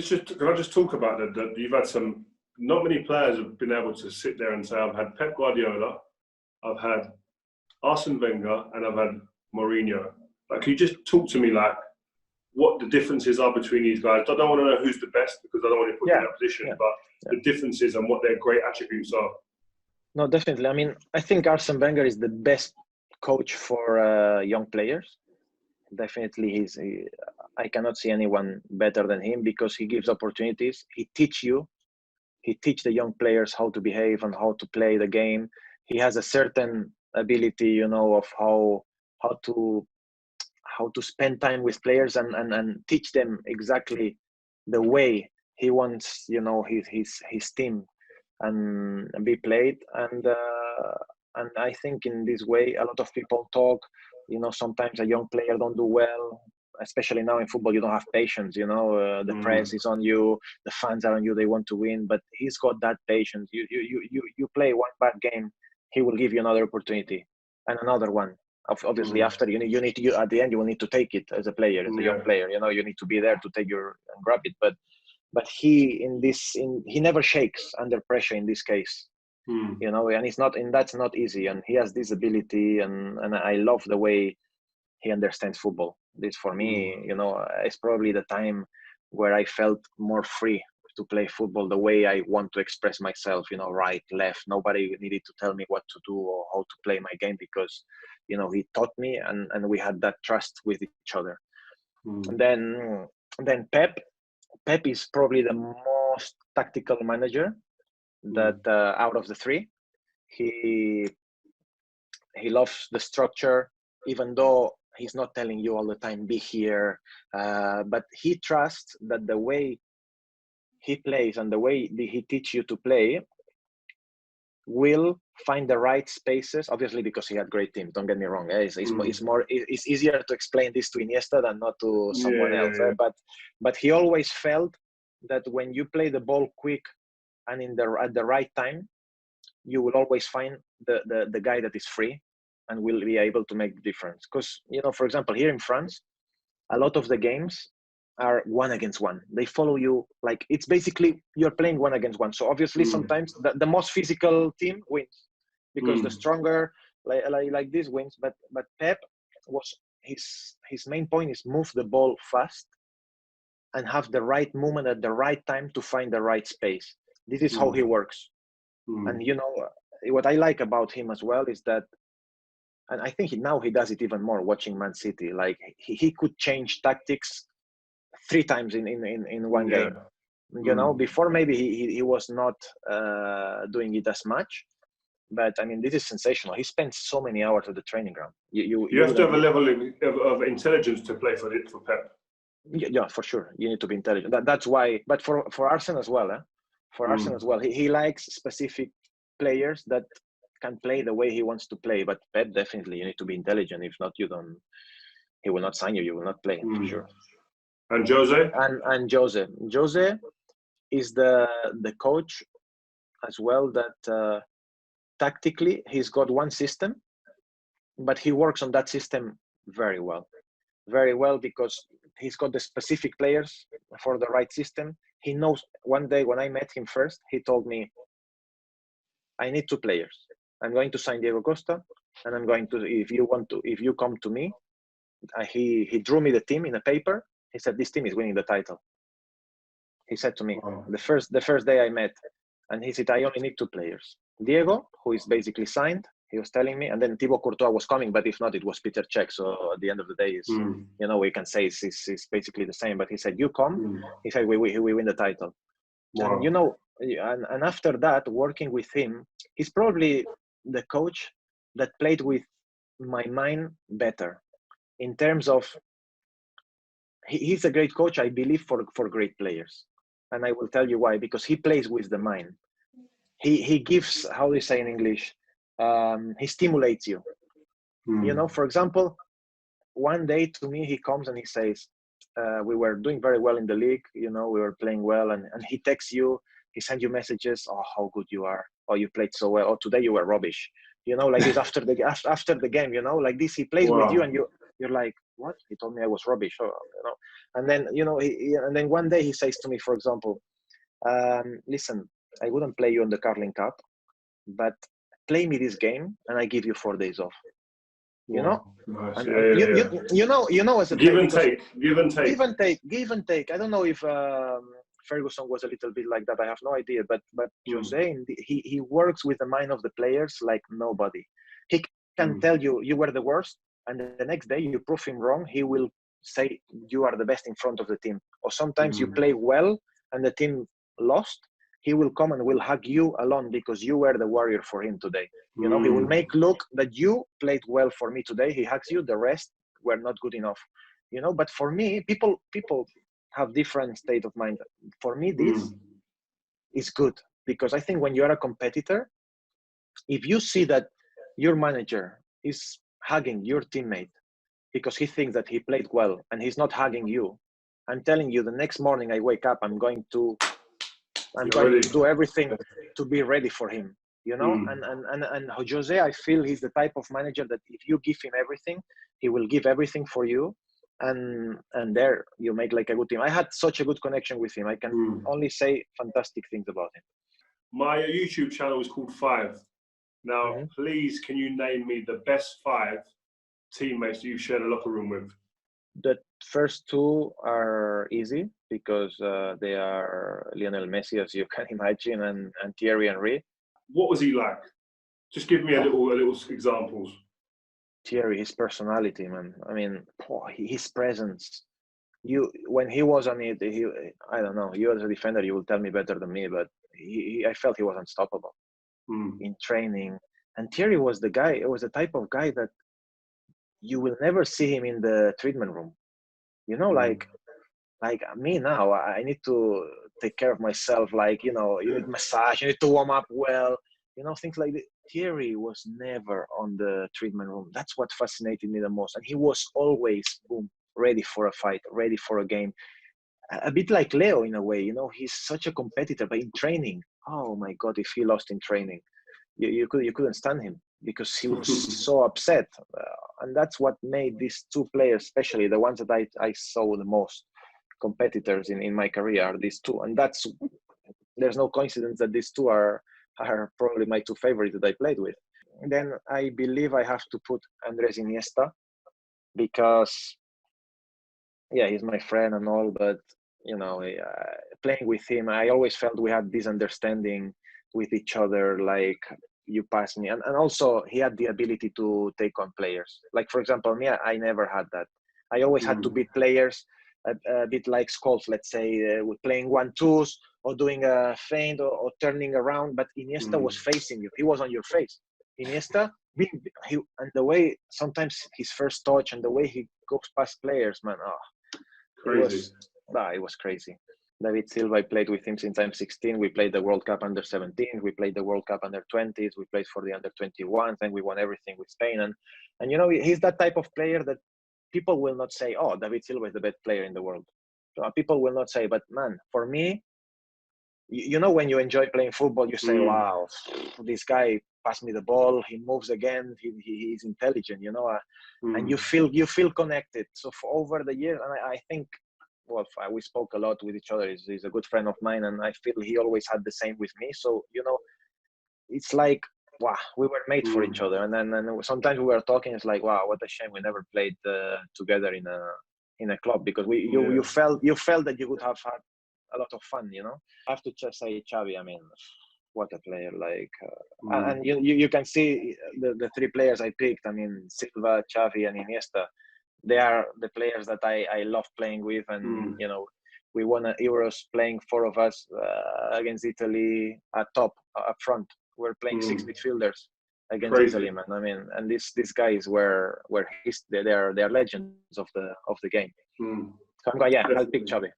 can I just talk about that you've had some, not many players have been able to sit there and say, I've had Pep Guardiola, I've had Arsene Wenger, and I've had Mourinho. Like, can you just talk to me like what the differences are between these guys? I don't want to know who's the best because I don't want to put you in that position, but the differences and what their great attributes are. No, definitely. I mean, I think Arsene Wenger is the best coach for young players. Definitely, I cannot see anyone better than him because he gives opportunities. He teach the young players how to behave and how to play the game. He has a certain ability, you know, of how to spend time with players and teach them exactly the way he wants, you know, his team and be played. And I think in this way, a lot of people talk, you know, sometimes a young player don't do well, especially now in football, you don't have patience, you know, the press is on you, the fans are on you, they want to win, but he's got that patience. You play one bad game, he will give you another opportunity and another one. Obviously, after you need to, at the end, you will need to take it as a player, as a young player. You know, you need to be there to take and grab it. But he never shakes under pressure in this case. You know, and that's not easy. And he has this ability, and I love the way he understands football. This for me, you know, it's probably the time where I felt more free to play football the way I want to express myself, you know, right, left. Nobody needed to tell me what to do or how to play my game because, you know, he taught me and we had that trust with each other. And then Pep is probably the most tactical manager that out of the three. He loves the structure, even though he's not telling you all the time, be here. But he trusts that the way he plays and the way he teaches you to play will find the right spaces, obviously because he had great teams, don't get me wrong. It's easier to explain this to Iniesta than not to someone else. But he always felt that when you play the ball quick and at the right time, you will always find the guy that is free and will be able to make the difference. Because, you know, for example, here in France, a lot of the games are 1-against-1. They follow you, like it's basically you're playing 1-against-1. So obviously sometimes the most physical team wins because the stronger like this wins. But Pep was his main point is move the ball fast and have the right movement at the right time to find the right space. This is how he works. And you know what I like about him as well is that, and I think now he does it even more watching Man City. Like he could change tactics 3 times in one game. You know, before maybe he was not doing it as much. But I mean, this is sensational. He spends so many hours at the training ground. You have to have a level of intelligence to play for Pep. Yeah, for sure. You need to be intelligent. That's why. But for Arsene as well, for Arsene as well, he likes specific players that can play the way he wants to play. But Pep, definitely, you need to be intelligent. If not, he will not sign you. You will not play for sure. And Jose? And Jose. Jose is the coach as well that tactically he's got one system, but he works on that system very well. Very well because he's got the specific players for the right system. He knows. One day when I met him first, he told me, I need 2 players. I'm going to sign Diego Costa, and I'm going to, if you come to me, he drew me the team in a paper. He said, this team is winning the title. He said to me, the first day I met, and he said, I only need 2 players. Diego, who is basically signed, he was telling me, and then Thibaut Courtois was coming, but if not, it was Peter Cech. So at the end of the day, you know, we can say it's basically the same. But he said, you come. He said, we win the title. And you know, and after that, working with him, he's probably the coach that played with my mind better in terms of he's a great coach, I believe, for great players. And I will tell you why, because he plays with the mind. He gives, how do you say in English? He stimulates you. You know, for example, one day to me, he comes and he says, we were doing very well in the league, you know, we were playing well, and he texts you, he sends you messages, oh, how good you are, oh, you played so well, oh, today you were rubbish, you know, like this after the game, you know, like this, he plays with you, and you're like, what? He told me I was rubbish, And then, and then one day he says to me, for example, listen, I wouldn't play you on the Carling Cup, but play me this game and I give you 4 days off. Nice. And Yeah. As a give and take. Give and take. I don't know if Ferguson was a little bit like that. I have no idea. But Jose, he works with the mind of the players like nobody. He can tell you were the worst, and the next day you prove him wrong. He will say you are the best in front of the team. Or sometimes you play well and the team lost. He will come and will hug you alone because you were the warrior for him today. He will make look that you played well for me today. He hugs you. The rest were not good enough. But for me, people have different state of mind. For me, this is good because I think when you are a competitor, if you see that your manager is hugging your teammate because he thinks that he played well and he's not hugging you, I'm telling you, the next morning I wake up, I'm going to do everything to be ready for him, and Jose, I feel he's the type of manager that if you give him everything, he will give everything for you, and there you make like a good team. I had such a good connection with him. I can only say fantastic things about him. My YouTube channel is called 5. Now, please, can you name me the best 5 teammates you've shared a locker room with? The first 2 are easy because they are Lionel Messi, as you can imagine, and Thierry Henry. What was he like? Just give me a little examples. Thierry, his personality, man. I mean, his presence. When he was on it, I don't know. You as a defender, you will tell me better than me, but I felt he was unstoppable in training. And Thierry was the guy. It was the type of guy that you will never see him in the treatment room. Like me now, I need to take care of myself. Like, you need massage, you need to warm up well, things like that. Thierry was never on the treatment room. That's what fascinated me the most. And he was always, ready for a fight, ready for a game. A bit like Leo in a way, he's such a competitor, but in training, oh my God, if he lost in training, you couldn't stand him because he was so upset. And that's what made these 2 players, especially the ones that I saw the most competitors in my career, are these 2. And there's no coincidence that these 2 are probably my 2 favorites that I played with. And then I believe I have to put Andres Iniesta because, he's my friend and all, but, playing with him, I always felt we had this understanding with each other, like, you pass me. And also, he had the ability to take on players. Like, for example, me, I never had that. I always had to beat players, a bit like Scholes, let's say, with playing 1-2s or doing a feint or turning around. But Iniesta was facing you. He was on your face. Iniesta, and the way sometimes his first touch and the way he goes past players, man, crazy. It was crazy. David Silva, I played with him since I'm 16. We played the World Cup under 17. We played the World Cup under 20s. We played for the under 21s, and we won everything with Spain. And he's that type of player that people will not say, oh, David Silva is the best player in the world. So people will not say, but man, for me, when you enjoy playing football, you say, wow, this guy passed me the ball. He moves again. He's intelligent, and you feel connected. So for over the years, and I think, we spoke a lot with each other. He's a good friend of mine, and I feel he always had the same with me. So, it's like, wow, we were made for each other. And then sometimes we were talking, it's like, wow, what a shame we never played together in a club, because you felt that you would have had a lot of fun, I have to just say Xavi, I mean, what a player, like, and you can see the 3 players I picked. I mean, Silva, Xavi, and Iniesta. They are the players that I love playing with, and we won Euros playing 4 of us against Italy up front. We're playing 6 midfielders against Italy, man. I mean, and these guys were they are legends of the game. So I'll pick Xavi.